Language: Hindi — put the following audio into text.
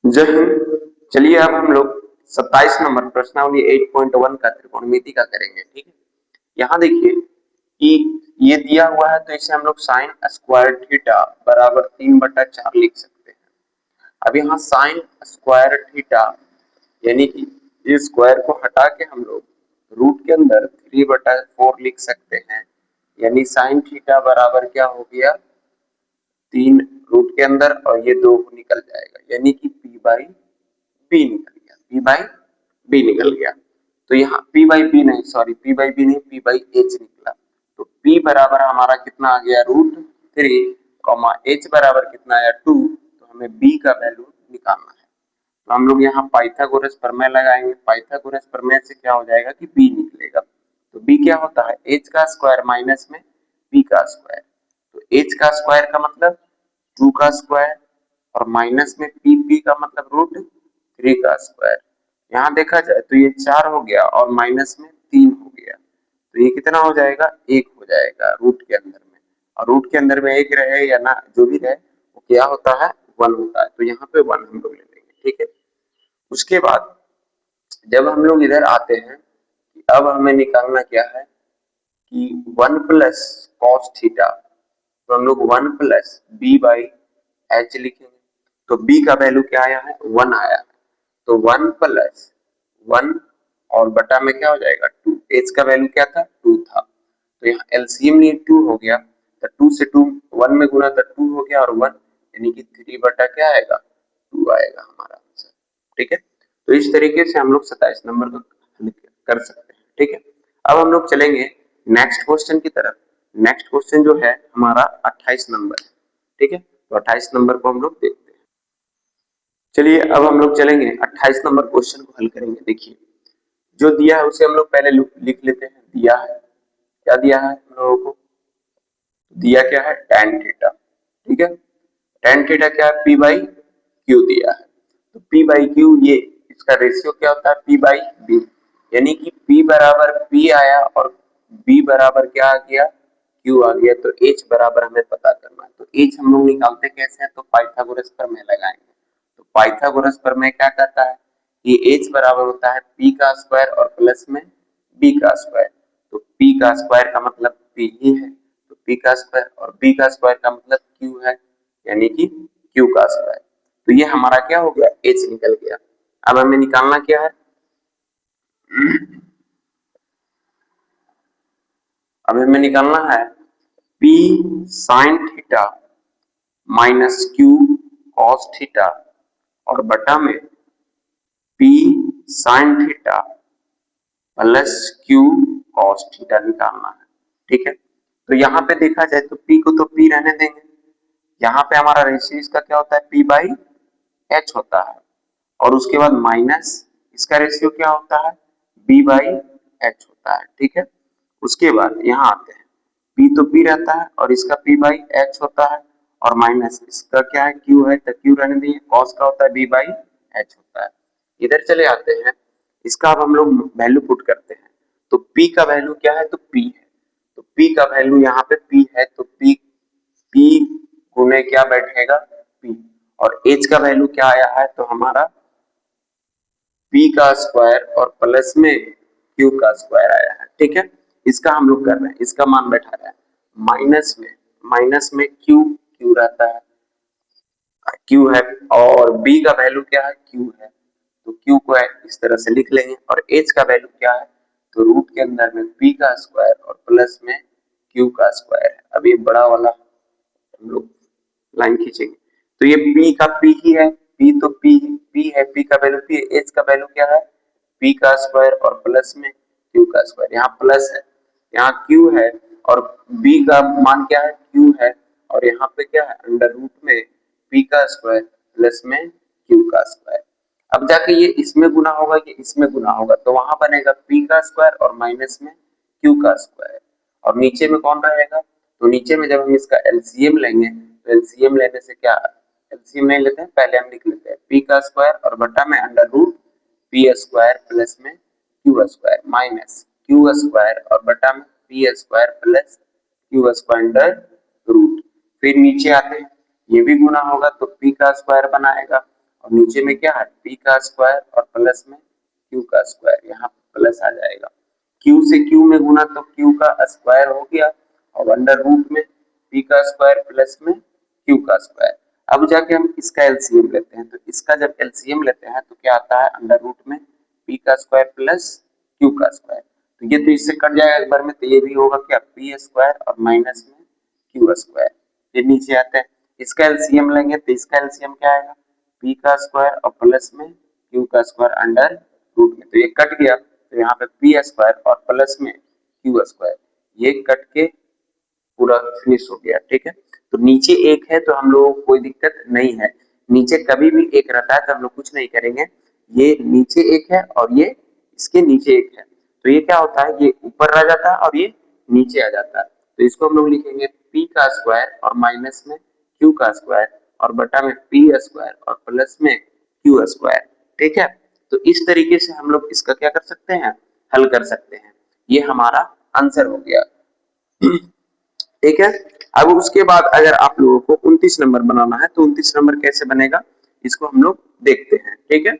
जय हिंद। चलिए अब हम लोग 27 नंबर प्रश्नावली 8.1 का त्रिकोणमिति का करेंगे। ठीक है, यहाँ देखिए कि ये दिया हुआ है तो इसे हम लोग साइन स्क्वायर थीटा बराबर 3/4 लिख सकते हैं। अब यहाँ साइन स्क्वायर थीटा यानी कि इस स्क्वायर को हटा के हम लोग रूट के अंदर 3/4 लिख सकते हैं। यानी साइन थीटा बराबर क्या हो गया, 3 रूट के अंदर और ये 2 निकल जाएगा, यानी कि p बाई बी निकल गया, p बाई बी निकल गया। तो यहाँ p बाई बी नहीं, सॉरी p बाई बी नहीं, p बाई h निकला। तो p बराबर हमारा कितना आ गया, √3, h बराबर कितना आया 2। तो हमें b का वैल्यू निकालना है। तो हम लोग यहाँ पाइथागोरस प्रमेय लगाएंगे। पाइथागोरस प्रमेय से क्या हो जाएगा कि b निकलेगा। तो b क्या होता है, h का स्क्वायर माइनस में p का स्क्वायर। तो h का स्क्वायर का मतलब 2 का स्क्वायर और माइनस में p का मतलब √3 का स्क्वायर। यहाँ देखा जाए तो ये 4 हो गया और माइनस में 3 हो गया, तो ये कितना हो जाएगा, 1 हो जाएगा रूट के अंदर में। और रूट के अंदर में 1 रहे या ना जो भी रहे वो क्या होता है, 1 होता है। तो यहाँ पे 1 हम लोग ले लेंगे। ठीक है, उसके बाद जब हम लोग इधर आते हैं कि अब हमें निकालना क्या है कि 1 प्लस कॉस थीटा, तो हम लोग 1 प्लस बी बाई एच लिखेंगे। तो b का वैल्यू क्या आया है, 1 आया है। तो 1 प्लस 1 और बटा में क्या हो जाएगा 2। h का वैल्यू क्या था, 2 था। तो यहाँ एलसीएम लिए 2 हो गया। तो 2 से 2 1 में गुना तो 2 हो गया और 1 यानी कि 3 बटा क्या आएगा, 2 आएगा हमारा आंसर। ठीक है, तो इस तरीके से हम लोग 27 नंबर को हल कर सकते हैं। ठीक है, अब हम लोग चलेंगे नेक्स्ट क्वेश्चन की तरफ। नेक्स्ट क्वेश्चन जो है हमारा 28 नंबर है। ठीक है, तो 28 नंबर को हम लोग देखते हैं। चलिए अब हम लोग चलेंगे 28 नंबर क्वेश्चन को हल करेंगे। देखिए जो दिया है उसे हम लोग पहले लिख लेते हैं। दिया है, क्या दिया है हम लोगों को, दिया क्या है tan थीटा। ठीक है, tan थीटा क्या है, p बाई क्यू दिया है। तो p बाई क्यू ये इसका रेशियो क्या होता है, p बाई बी। यानी कि p बराबर p आया और b बराबर क्या आ गया, q आ गया। तो h बराबर हमें पता करना है। तो h हम लोग निकालते कैसे हैं, तो पाइथागोरस प्रमेय लगाएंगे। तो पाइथागोरस प्रमेय क्या कहता है कि h बराबर होता है p का स्क्वायर और प्लस में b का स्क्वायर। तो p का स्क्वायर का मतलब p ही है, तो p का स्क्वायर और b का स्क्वायर का मतलब q है, यानी कि q का स्क्वायर। तो ये हमारा क्या हो गया, h निकल गया। अब हमें निकालना क्या है, अब हमें निकालना है p sine theta minus q cos theta और बटा में p sine theta plus q cos theta निकालना है। ठीक है, तो यहाँ पे देखा जाए तो p को तो p रहने देंगे। यहाँ पे हमारा रेशियो इसका क्या होता है, p बाई एच होता है। और उसके बाद माइनस इसका रेशियो क्या होता है, b बाई एच होता है। ठीक है, उसके बाद यहाँ आते हैं, p तो p रहता है और इसका p बाई एच होता है और माइनस इसका क्या है, q है तो q रहने दिए। कॉस का होता है b बाई एच होता है। इधर चले आते हैं, इसका अब हम लोग वैल्यू पुट करते हैं। तो p का वैल्यू क्या है, तो p है। तो p का वैल्यू यहाँ पे p है, तो p गुने क्या बैठेगा, p। और h का वैल्यू क्या आया है, तो हमारा p का स्क्वायर और प्लस में q का स्क्वायर आया है। ठीक है, इसका हम लोग कर रहे हैं, इसका मान बैठा रहा है माइनस में q रहता है, q है। और b का वैल्यू क्या है, q है। तो q को इस तरह से लिख लेंगे। और h का वैल्यू क्या है, तो रूट के अंदर में p का स्क्वायर और प्लस में q का स्क्वायर है। अब ये बड़ा वाला हम लोग लाइन खींचेंगे। तो ये p का p ही है, p तो p है, p का वैल्यू p है। h का वैल्यू क्या है, p का स्क्वायर और प्लस में q का स्क्वायर। यहाँ प्लस है, यहाँ q है और b का मान क्या है, q है। और यहाँ पे क्या है, अंडर रूट में p का स्क्वायर प्लस में q का स्क्वायर। अब जाके ये इसमें गुना होगा, ये इसमें गुना होगा, तो वहां बनेगा p का स्क्वायर और माइनस में q का स्क्वायर। और नीचे में कौन रहेगा, तो नीचे में जब हम इसका एलसीएम लेंगे तो एलसीएम लेने से क्या, एलसीएम नहीं लेते हैं, पहले हम लिख लेते हैं p का स्क्वायर और बटा में under root p square plus में q square minus q square और बटा में p square plus q square under root. फिर नीचे आते हैं, ये भी गुना होगा तो p का स्क्वायर बनाएगा और नीचे में क्या है p का स्क्वायर और प्लस में q का स्क्वायर, यहाँ प्लस आ जाएगा। q से q में गुना तो q का स्क्वायर हो गया और अंडर रूट में p का स्क्वायर प्लस में q का स्क्वायर। अब जाके हम इसका एलसीएम लेते हैं, तो इसका जब एलसीएम लेते हैं तो क्या आता है अंडर रूट में p का स्क्वायर प्लस q का स्क्वायर। तो ये तो इससे कट जाएगा एक बार में, तो ये भी होगा क्या p स्क्वायर और माइनस में q स्क्वायर। ये नीचे आता है, इसका एलसीएम लेंगे तो इसका एलसीएम क्या आएगा p का स्क्वायर और प्लस में q का स्क्वायर अंडर रूट में, तो ये कट गया तो यहाँ पे p स्क्वायर और प्लस में q स्क्वायर, ये कट के पूरा फिनिश हो गया। ठीक है, तो नीचे एक है तो हम लोगों को कोई दिक्कत नहीं है, नीचे कभी भी एक रहता है तो हम लोग कुछ नहीं करेंगे। ये नीचे एक है और ये इसके नीचे एक है, तो ये क्या होता है ये ऊपर रह जाता है और ये नीचे आ जाता है। तो इसको हम लोग लिखेंगे p का स्क्वायर और माइनस में q का स्क्वायर और बटा में p स्क्वायर और प्लस में q स्क्वायर। ठीक है, तो इस तरीके से हम लोग इसका क्या कर सकते हैं हल कर सकते हैं। ये हमारा आंसर हो गया। ठीक है, अब उसके बाद अगर आप लोगों को 29 नंबर बनाना है तो 29 नंबर कैसे बनेगा इसको हम लोग देखते हैं। ठीक है,